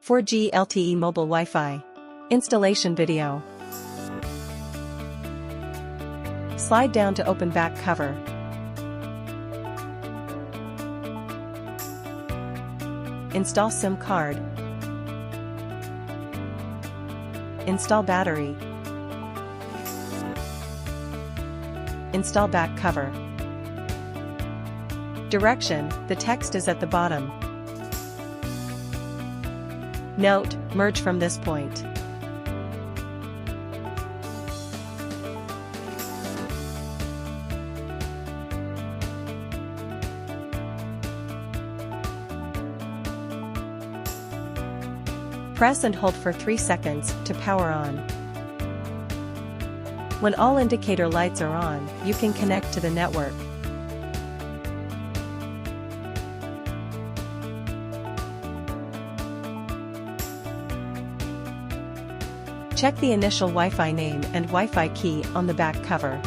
4G LTE mobile Wi-Fi. Installation video. Slide down to open back cover. Install SIM card. Install battery. Install back cover. Direction: the text is at the bottom. Note: merge from this point. Press and hold for 3 seconds to power on. When all indicator lights are on, you can connect to the network. Check the initial Wi-Fi name and Wi-Fi key on the back cover.